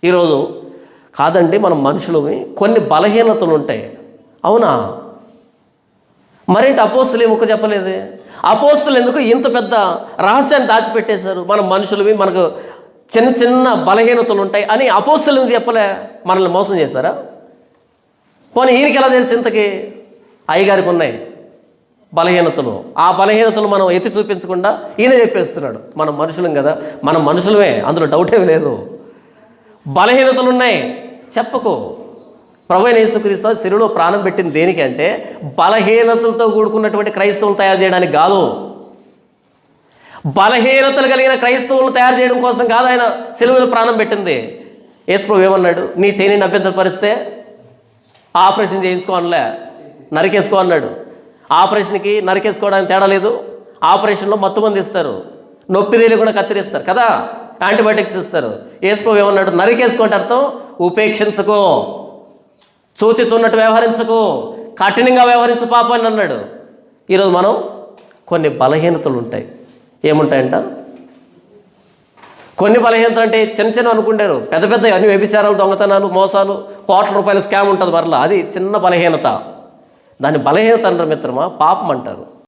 ఈరోజు కాదండి, మనం మనుషులవి, కొన్ని బలహీనతలు ఉంటాయి. అవునా? మరేంటి అపోస్తులు ఏమొక్క చెప్పలేదే? అపోస్తులు ఎందుకు ఇంత పెద్ద రహస్యాన్ని దాచిపెట్టేశారు? మనం మనుషులవి, మనకు చిన్న చిన్న బలహీనతలు ఉంటాయి అని అపోస్తులు ఎందుకు చెప్పలే? మనల్ని మోసం చేశారా? పోనీ ఈయనకి ఎలా తెలుసు? ఇంతకీ అయ్యగారికి ఉన్నాయి బలహీనతలు. ఆ బలహీనతలు మనం ఎత్తి చూపించకుండా ఈయన చెప్పేస్తున్నాడు. మనం మనుషులం కదా, మనం మనుషులమే, అందులో డౌట్ ఏమి లేదు. బలహీనతలు ఉన్నాయి చెప్పకు. ప్రభువైన యేసుక్రీస్తు శిలువలో ప్రాణం పెట్టింది దేనికి అంటే బలహీనతలతో కూడుకున్నటువంటి క్రైస్తవులను తయారు చేయడానికి కాదు. బలహీనతలు కలిగిన క్రైస్తవులను తయారు చేయడం కోసం కాదు ఆయన శిలువలో ప్రాణం పెట్టింది. యేసు ప్రభు ఏమన్నాడు? నీ చేయిని అభ్యంతరపరిస్తే ఆపరేషన్ చేయించుకో అనలే, నరికేసుకో అన్నాడు. ఆపరేషన్కి నరికేసుకోవడానికి తేడా లేదు. ఆపరేషన్లో మత్తుమంది ఇస్తారు, నొప్పి తెలియకుండా కత్తిరిస్తారు కదా, యాంటీబయాటిక్స్ ఇస్తారు. యేసు ప్రభు ఏమన్నాడు? నరికేసుకోండి అర్థం ఉపేక్షించుకో, చూచిచున్నట్టు వ్యవహరించకు, కఠినంగా వ్యవహరించు పాపాన్ని అన్నాడు. ఈరోజు మనం కొన్ని బలహీనతలు ఉంటాయి. ఏముంటాయంట? కొన్ని బలహీనతలు అంటే చిన్న చిన్న అనుకుంటారు, పెద్ద పెద్ద అన్ని వ్యభిచారాలు, దొంగతనాలు, మోసాలు, కోట్ల రూపాయల స్కామ్ ఉంటుంది మరలా, అది చిన్న బలహీనత. దాన్ని బలహీనత అంటారు మిత్రమా, పాపం అంటారు.